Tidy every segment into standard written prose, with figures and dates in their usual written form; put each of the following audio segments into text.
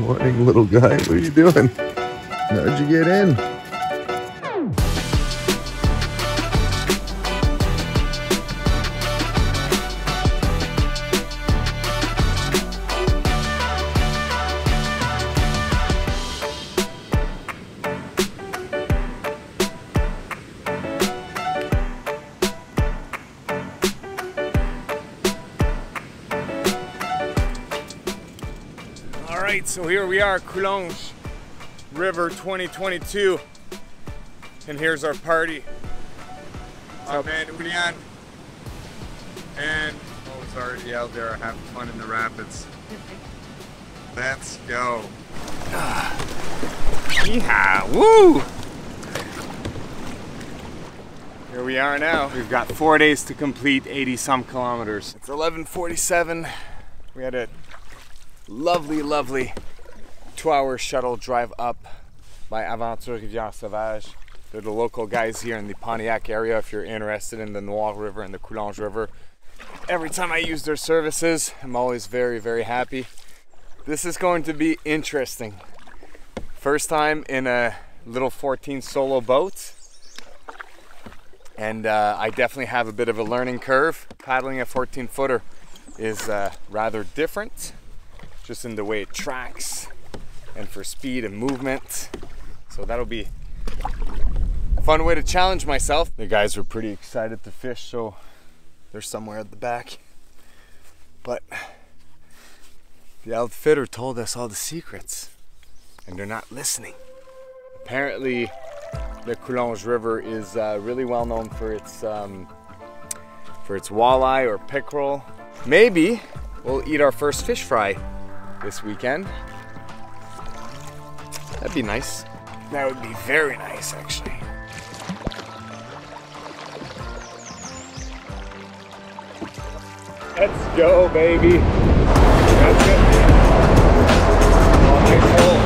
Morning, little guy. What are you doing? How'd you get in? Alright, so here we are, Coulanges River 2022, and here's our party. I'm Van Ulian, and it's already out there having fun in the rapids. Let's go. Yeehaw, woo! Here we are now. We've got 4 days to complete 80 some kilometers. It's 11:47. We had a lovely 2-hour shuttle drive up by Aventure Rivière Sauvage. They're the local guys here in the Pontiac area if you're interested in the Noir River and the Coulanges River. Every time I use their services, I'm always very happy. This is going to be interesting. First time in a little 14 solo boat, and I definitely have a bit of a learning curve. Paddling a 14-footer is rather different, just in the way it tracks and for speed and movement. So that'll be a fun way to challenge myself. The guys were pretty excited to fish, so they're somewhere at the back. But the outfitter told us all the secrets, and they're not listening. Apparently, the Coulanges River is really well known for its walleye or pickerel. Maybe we'll eat our first fish fry this weekend. That'd be nice. That would be very nice, actually. Let's go, baby. That's it. Oh, nice hole.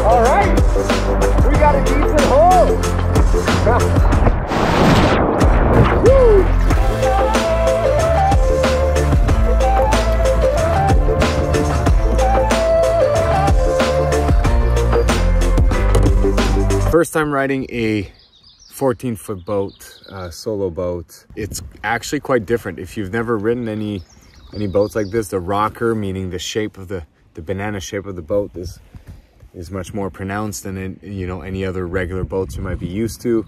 All right, we got a decent hole. Woo! First time riding a 14-foot boat, solo boat. It's actually quite different. If you've never ridden any boats like this, the rocker, meaning the shape of the banana shape of the boat, is much more pronounced than any other regular boats you might be used to.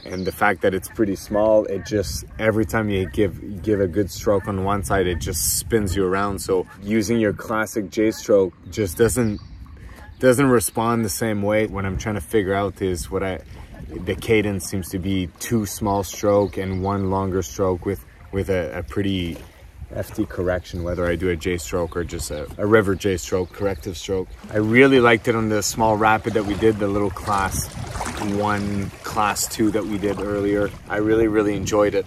And the fact that it's pretty small, it just, every time you give a good stroke on one side, it just spins you around. So using your classic J stroke just doesn't respond the same way. What I'm trying to figure out is the cadence seems to be 2 small stroke and 1 longer stroke with a pretty FT correction, whether I do a J stroke or just a river J stroke, corrective stroke. I really liked it on the small rapid that we did, the little class 1, class 2 that we did earlier. I really enjoyed it.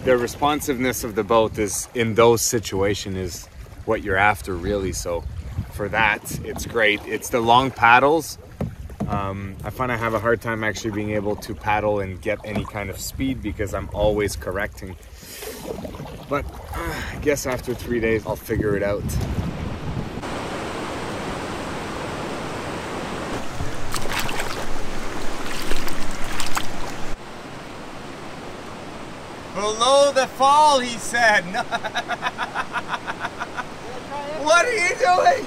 The responsiveness of the boat is, in those situations, is what you're after, really. So for that, it's great. It's the long paddles. I find I have a hard time actually being able to paddle and get any kind of speed because I'm always correcting. But I guess after 3 days, I'll figure it out. Below the fall, he said. What are you doing?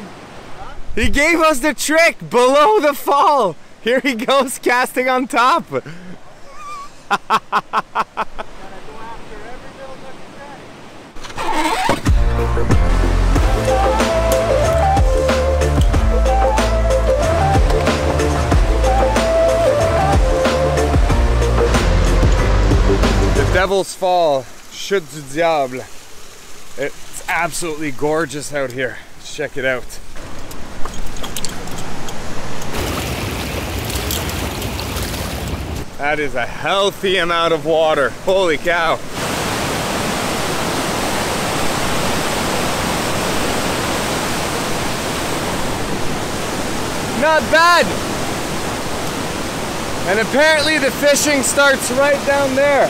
He gave us the trick, below the fall. Here he goes, casting on top. The Devil's Fall, Chute du Diable. It's absolutely gorgeous out here. Let's check it out. That is a healthy amount of water. Holy cow. not bad. And apparently the fishing starts right down there.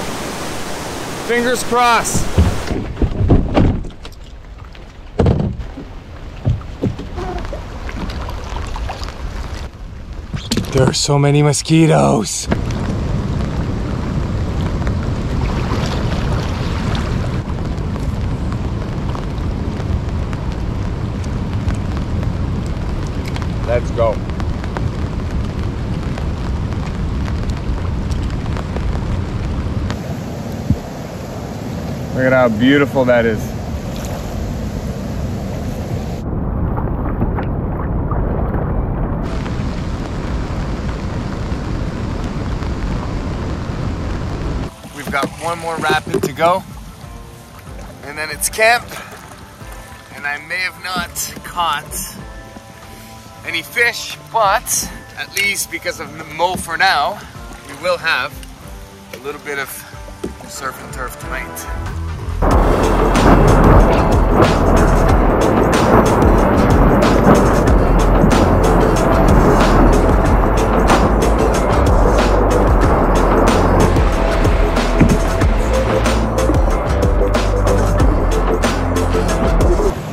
Fingers crossed. There are so many mosquitoes. Let's go. Look at how beautiful that is. We've got one more rapid to go, and then it's camp. And I may have not caught any fish, but at least because of Mo for now, we will have a little bit of surf and turf tonight.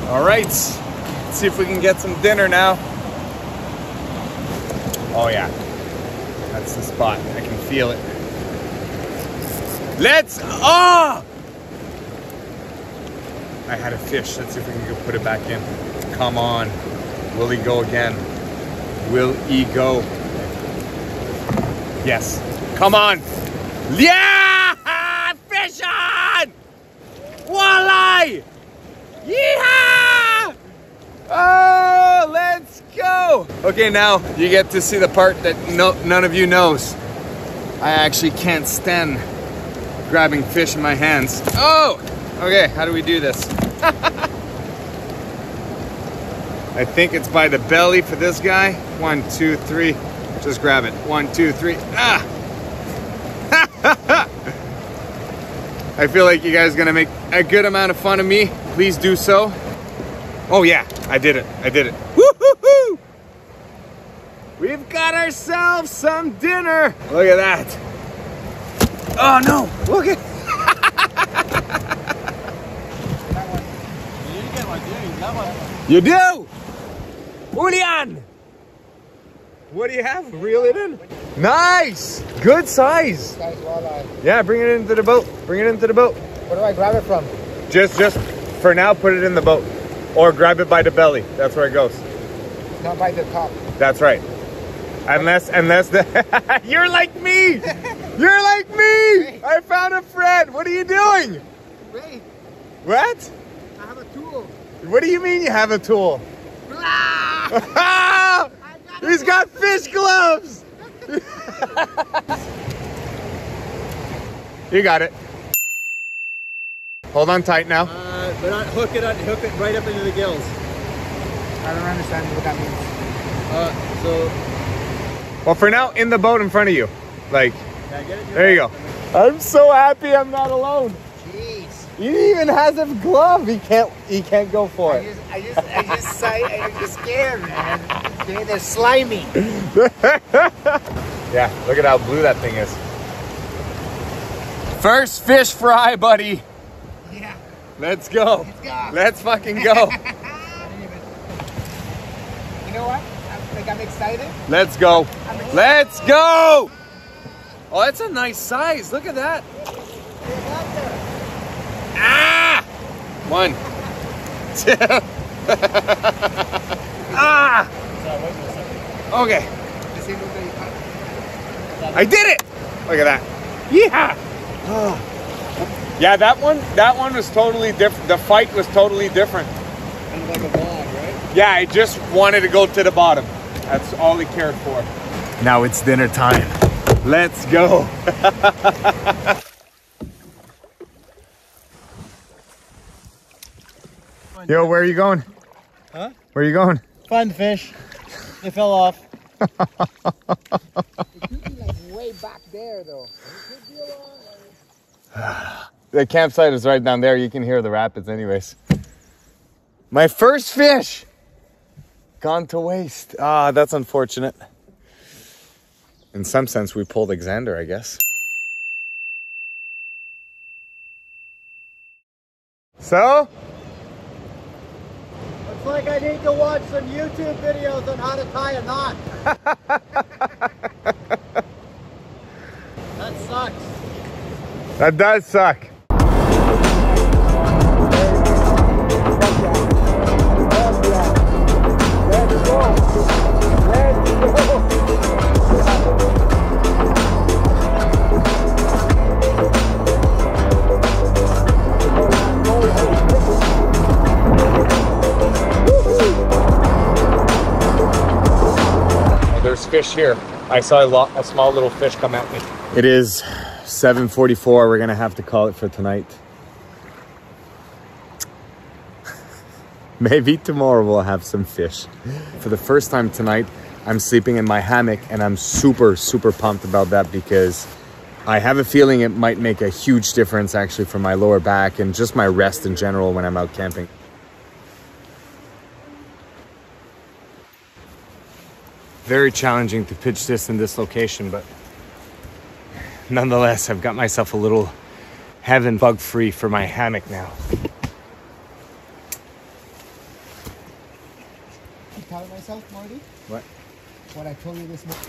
All right, let's see if we can get some dinner now. Oh yeah, that's the spot. I can feel it. Oh! I had a fish. Let's see if we can go put it back in. Come on. Will he go again? Will he go? Yes. Come on. Yeah! Fish on! Walleye! Yeehaw! Oh, let's go! Okay, now you get to see the part that none of you knows. I actually can't stand grabbing fish in my hands. Oh! Okay, how do we do this? I think it's by the belly for this guy. 1, 2, 3. Just grab it. 1, 2, 3. Ah! I feel like you guys are gonna make a good amount of fun of me. Please do so. Oh yeah, I did it. I did it. Woo-hoo-hoo! We've got ourselves some dinner. Look at that. Oh no! Look at. You do? Julian! What do you have? Reel it in. Nice! Good size. Nice walleye. Yeah, bring it into the boat. Bring it into the boat. Where do I grab it from? Just for now, put it in the boat. Or grab it by the belly. That's where it goes. Not by the top. That's right. Unless the you're like me! You're like me! Hey. I found a friend! What are you doing? Wait, What? I have a tool. What do you mean you have a tool? He's got fish gloves! You got it. Hold on tight now. But not hook it right up into the gills. I don't understand what that means. Well, for now, in the boat in front of you. Like, Yeah, get it in there you go. I'm so happy I'm not alone. Jeez. He even has a glove. He can't go for it. I'm just scared, man. They're slimy. Yeah, look at how blue that thing is. First fish fry, buddy. Yeah. Let's go. Let's go. Let's fucking go. You know what? I'm excited. Let's go. Let's go. Oh, that's a nice size. Look at that. Ah! 1, 2. Ah! Okay. I did it! Look at that. Yeah! Yeah, that one was totally different. The fight was totally different. Kind of like a vlog, right? Yeah, I just wanted to go to the bottom. That's all he cared for. Now it's dinner time. Let's go. Yo, where are you going? Huh? Where are you going? Find the fish. They fell off. It could be like way back there, though. The campsite is right down there. You can hear the rapids anyways. My first fish. Gone to waste. Ah, that's unfortunate. In some sense, we pulled Xander, I guess. So? Looks like I need to watch some YouTube videos on how to tie a knot. That sucks. That does suck. There's fish here. I saw a small little fish come at me. It is 7:44. We're gonna have to call it for tonight. Maybe tomorrow we'll have some fish. For the first time tonight, I'm sleeping in my hammock, and I'm super, super pumped about that because I have a feeling it might make a huge difference actually for my lower back and just my rest in general when I'm out camping. Very challenging to pitch this in this location, but nonetheless, I've got myself a little heaven bug-free for my hammock now. I tell myself, Marty, What? what I told you this morning.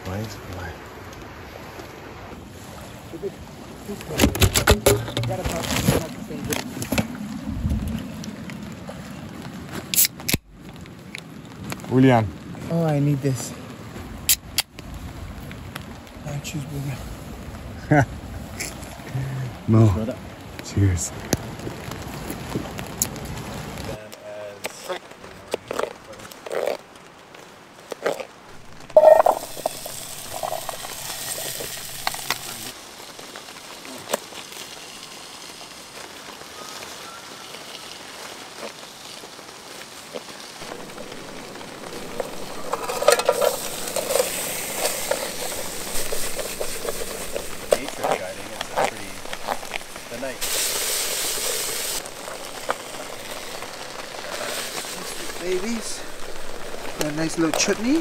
Why is it? Why? Julian. Oh, I need this. I choose bigger. No. Cheers. Babies. A nice little chutney.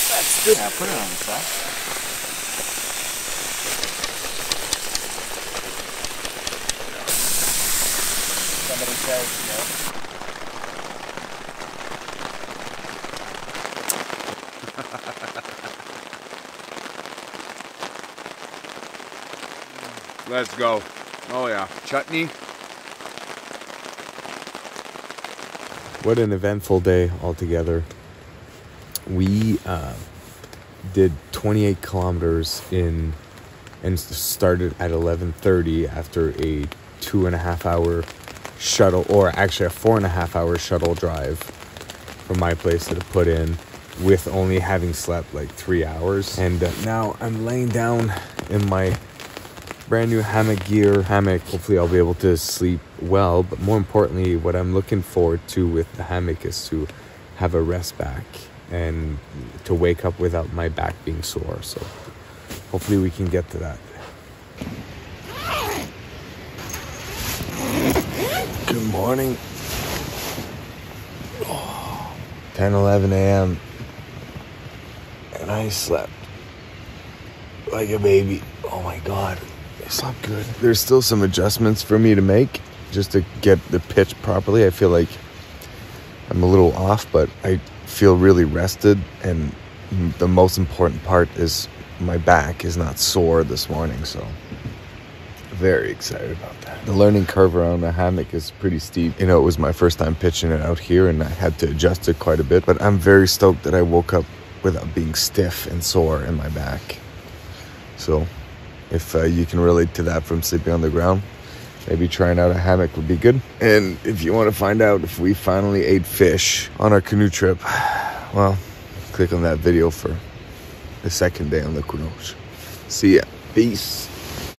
That's good. Yeah, put it on the side. Somebody says no. Let's go. Oh yeah, chutney. What an eventful day altogether. We did 28 kilometers in and started at 11:30 after a 2.5 hour shuttle, or actually a 4.5 hour shuttle drive from my place to put in, with only having slept like 3 hours. And now I'm laying down in my brand new hammock. Hopefully I'll be able to sleep well, but more importantly, what I'm looking forward to with the hammock is to have a rest back and to wake up without my back being sore. So hopefully we can get to that. Good morning. 10:11 a.m. and I slept like a baby. Oh my God. It's not good. There's still some adjustments for me to make just to get the pitch properly. I feel like I'm a little off, but I feel really rested, and the most important part is my back is not sore this morning, so very excited about that. The learning curve around the hammock is pretty steep. You know, it was my first time pitching it out here, and I had to adjust it quite a bit, but I'm very stoked that I woke up without being stiff and sore in my back. So if you can relate to that from sleeping on the ground, maybe trying out a hammock would be good. And if you want to find out if we finally ate fish on our canoe trip, well, click on that video for the second day on the canoe. See ya. Peace.